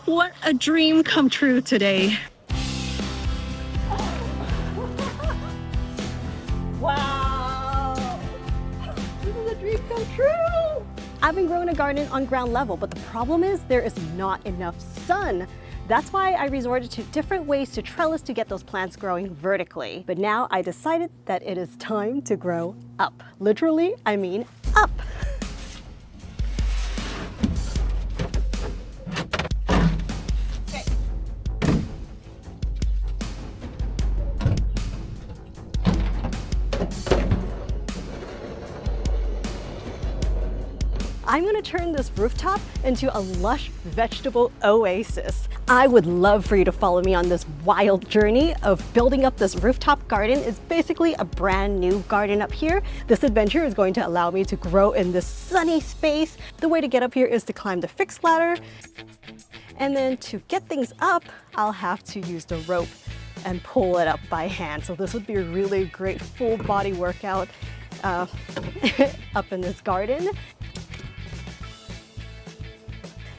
What a dream come true today. Wow! This is a dream come true! I've been growing a garden on ground level, but the problem is there is not enough sun. That's why I resorted to different ways to trellis to get those plants growing vertically. But now I decided that it is time to grow up. Literally, I mean up. I'm gonna turn this rooftop into a lush vegetable oasis. I would love for you to follow me on this wild journey of building up this rooftop garden. It's basically a brand new garden up here. This adventure is going to allow me to grow in this sunny space. The way to get up here is to climb the fixed ladder. And then to get things up, I'll have to use the rope and pull it up by hand. So this would be a really great full body workout up in this garden.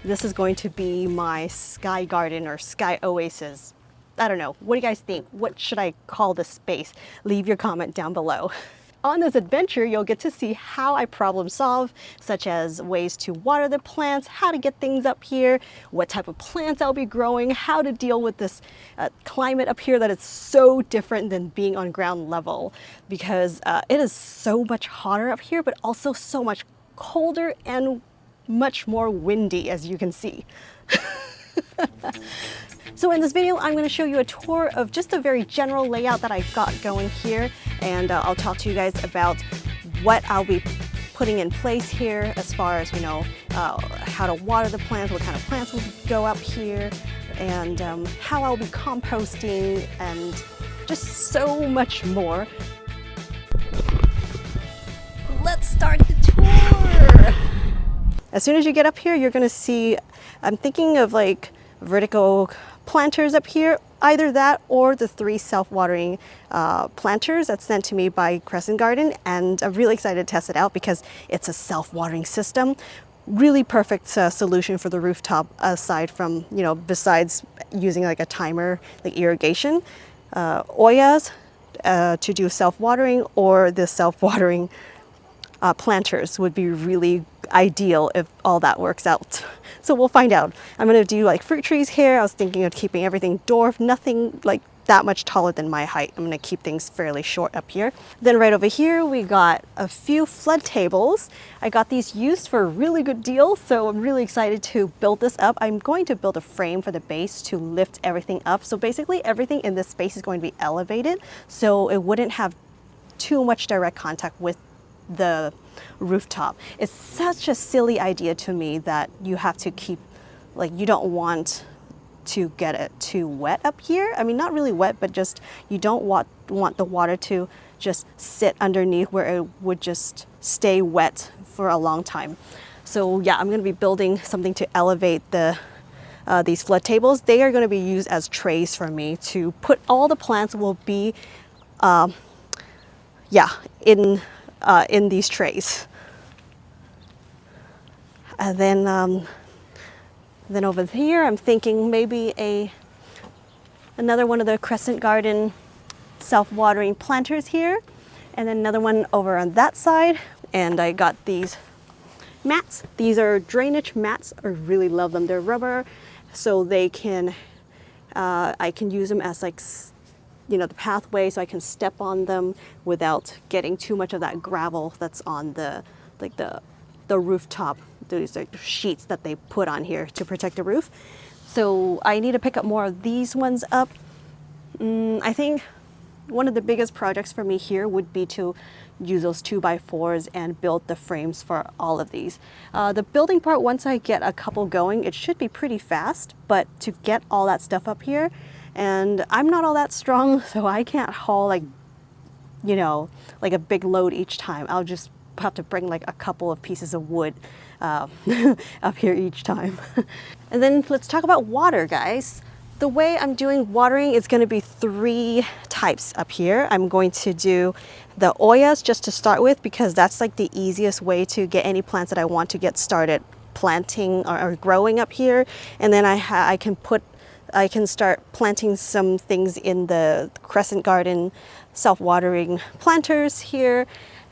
This is going to be my sky garden or sky oasis. I don't know. What do you guys think? What should I call this space? Leave your comment down below. On this adventure, you'll get to see how I problem solve, such as ways to water the plants, how to get things up here, what type of plants I'll be growing, how to deal with this climate up here that is so different than being on ground level, because it is so much hotter up here, but also so much colder and much more windy, as you can see. So in this video, I'm going to show you a tour of just a very general layout that I've got going here, and I'll talk to you guys about what I'll be putting in place here as far as, you know, how to water the plants, what kind of plants will go up here, and how I'll be composting, and just so much more. Let's start the tour! As soon as you get up here, you're gonna see, I'm thinking of like vertical planters up here, either that or the 3 self-watering planters that's sent to me by Crescent Garden, and I'm really excited to test it out because it's a self-watering system. Really perfect solution for the rooftop, aside from, you know, besides using like a timer, like irrigation. Oyas to do self-watering, or the self-watering planters would be really ideal if all that works out. So we'll find out. I'm gonna do like fruit trees here. I was thinking of keeping everything dwarf, nothing like that much taller than my height. I'm gonna keep things fairly short up here. Then right over here, we got a few flood tables. I got these used for a really good deal, so I'm really excited to build this up. I'm going to build a frame for the base to lift everything up. So basically everything in this space is going to be elevated, so it wouldn't have too much direct contact with the rooftop. It's such a silly idea to me that you have to keep, like, you don't want to get it too wet up here. I mean, not really wet, but just you don't want the water to just sit underneath where it would just stay wet for a long time. So yeah, I'm going to be building something to elevate the these flood tables. They are going to be used as trays for me to put all the plants will be in these trays. And then over here, I'm thinking maybe another one of the Crescent Garden self-watering planters here, and then another one over on that side. And I got these mats. These are drainage mats. I really love them. They're rubber, so they can I can use them as like, you know, the pathway, so I can step on them without getting too much of that gravel that's on the rooftop. These are sheets that they put on here to protect the roof. So I need to pick up more of these ones up. I think one of the biggest projects for me here would be to use those 2x4s and build the frames for all of these. The building part, once I get a couple going, it should be pretty fast, but to get all that stuff up here, and I'm not all that strong, so I can't haul like, you know, like a big load each time. I'll just have to bring like a couple of pieces of wood up here each time. And then let's talk about water, guys. The way I'm doing watering is going to be 3 types up here. I'm going to do the Oyas just to start with, because that's like the easiest way to get any plants that I want to get started planting or growing up here, and then I can start planting some things in the Crescent Garden self-watering planters here.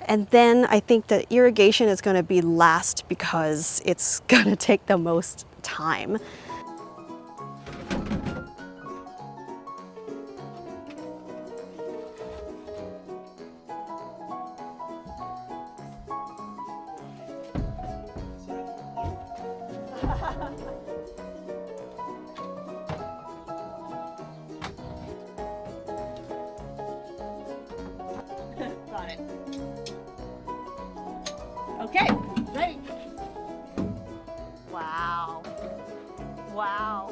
And then I think the irrigation is going to be last because it's going to take the most time. Got it. Okay, ready. Wow. Wow.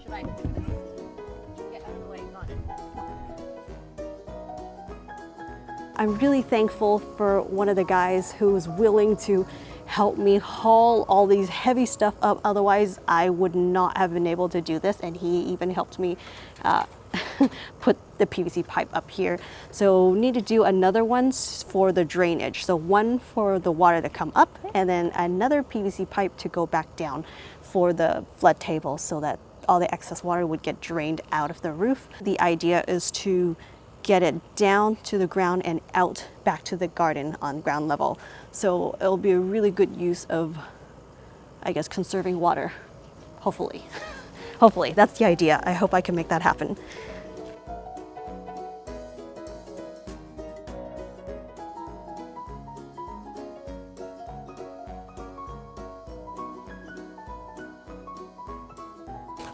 Should I do this? Get out of the way, got it. I'm really thankful for one of the guys who was willing to help me haul all these heavy stuff up. Otherwise, I would not have been able to do this. And he even helped me put the PVC pipe up here. So need to do another one for the drainage. So one for the water to come up, and then another PVC pipe to go back down for the flood table so that all the excess water would get drained out of the roof. The idea is to get it down to the ground and out back to the garden on ground level. So it'll be a really good use of, I guess, conserving water, hopefully. Hopefully, that's the idea. I hope I can make that happen.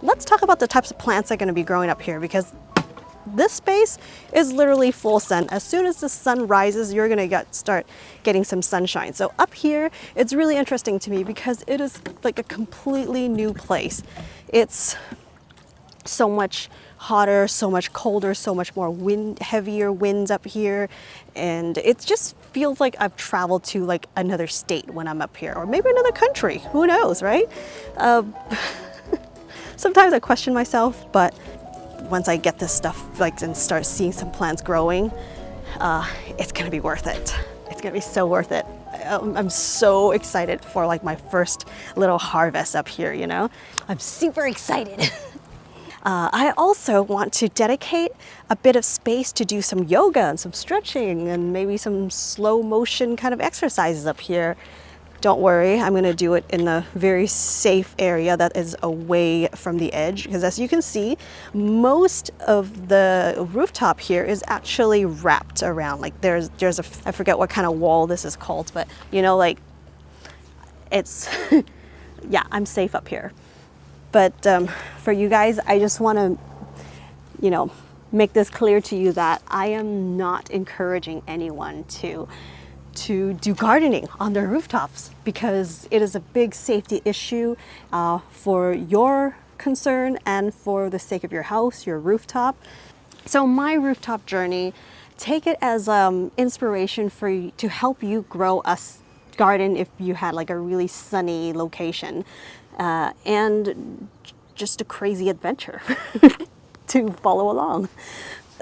Let's talk about the types of plants that are going to be growing up here, because this space is literally full sun. As soon as the sun rises, you're going to start getting some sunshine. So up here, it's really interesting to me because it is like a completely new place. It's so much hotter, so much colder, so much more heavier winds up here. And it just feels like I've traveled to like another state when I'm up here, or maybe another country, who knows, right? Sometimes I question myself, but once I get this stuff and start seeing some plants growing, it's gonna be worth it. It's gonna be so worth it. I'm so excited for like my first little harvest up here, you know? I'm super excited. I also want to dedicate a bit of space to do some yoga and some stretching and maybe some slow motion kind of exercises up here. Don't worry, I'm gonna do it in a very safe area that is away from the edge, because as you can see, most of the rooftop here is actually wrapped around. Like there's I forget what kind of wall this is called, but you know, like it's, yeah, I'm safe up here. But for you guys, I just wanna, you know, make this clear to you that I am not encouraging anyone to do gardening on their rooftops, because it is a big safety issue for your concern and for the sake of your house, your rooftop. So my rooftop journey, take it as inspiration for you, to help you grow a garden if you had like a really sunny location, and just a crazy adventure to follow along.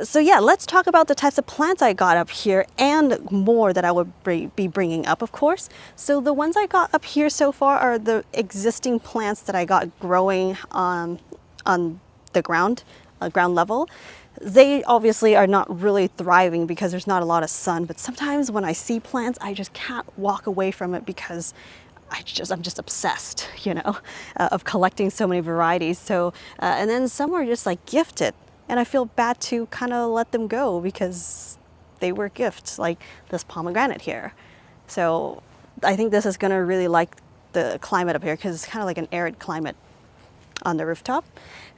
So yeah, let's talk about the types of plants I got up here and more that I would be bringing up, of course. So the ones I got up here so far are the existing plants that I got growing on the ground level. They obviously are not really thriving because there's not a lot of sun, but sometimes when I see plants, I just can't walk away from it because I'm just obsessed, you know, of collecting so many varieties. So, and then some are just like gifted. And I feel bad to kind of let them go because they were gifts, like this pomegranate here. So I think this is going to really like the climate up here because it's kind of like an arid climate on the rooftop.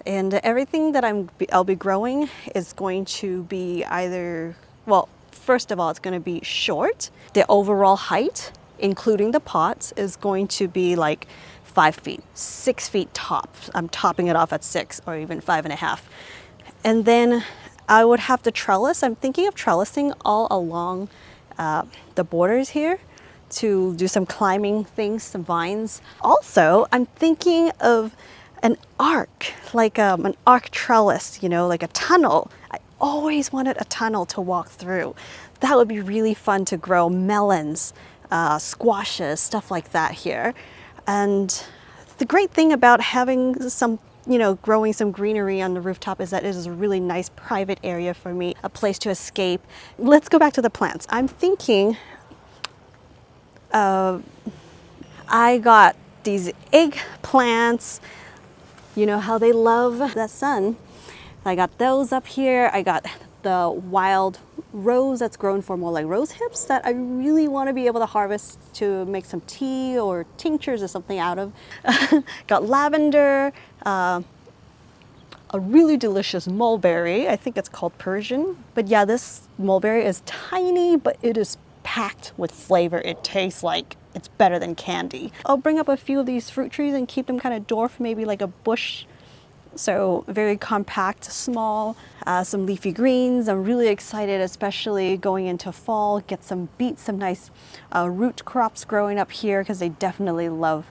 And everything that I'll be growing is going to be either, well, first of all, it's going to be short. The overall height, including the pots, is going to be like 5 feet, 6 feet top. I'm topping it off at 6 or even 5.5. And then I would have the trellis. I'm thinking of trellising all along the borders here to do some climbing things, some vines. Also, I'm thinking of an arc, like an arc trellis, you know, like a tunnel. I always wanted a tunnel to walk through. That would be really fun to grow melons, squashes, stuff like that here. And the great thing about having some, you know, growing some greenery on the rooftop is that it is a really nice private area for me, a place to escape. Let's go back to the plants. I'm thinking I got these eggplants. You know how they love the sun. I got those up here. I got the wild rose that's grown for more like rose hips that I really want to be able to harvest to make some tea or tinctures or something out of. Got lavender, a really delicious mulberry. I think it's called Persian. But yeah, this mulberry is tiny, but it is packed with flavor. It tastes like it's better than candy. I'll bring up a few of these fruit trees and keep them kind of dwarf, maybe like a bush. So very compact, small, some leafy greens. I'm really excited, especially going into fall, get some beets, some nice root crops growing up here because they definitely love,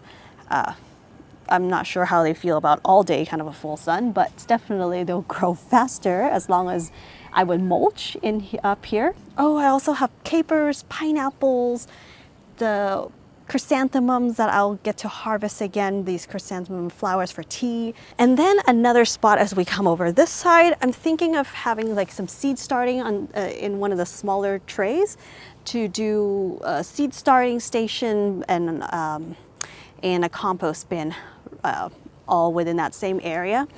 I'm not sure how they feel about all day kind of a full sun, but definitely they'll grow faster as long as I would mulch up here. Oh, I also have capers, pineapples, the chrysanthemums that I'll get to harvest again, these chrysanthemum flowers for tea. And then another spot as we come over this side, I'm thinking of having like some seed starting on in one of the smaller trays to do a seed starting station and a compost bin all within that same area.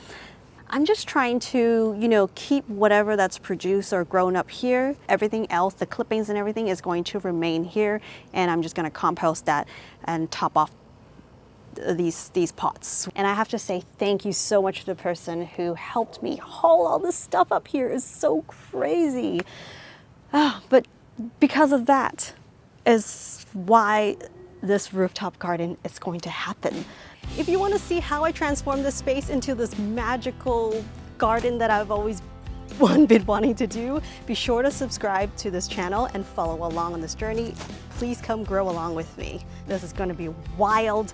I'm just trying to, you know, keep whatever that's produced or grown up here. Everything else, the clippings and everything is going to remain here, and I'm just going to compost that and top off these pots. And I have to say thank you so much to the person who helped me haul all this stuff up here. It's so crazy. But because of that is why this rooftop garden is going to happen. If you want to see how I transform this space into this magical garden that I've always been wanting to do, be sure to subscribe to this channel and follow along on this journey. Please come grow along with me. This is going to be wild.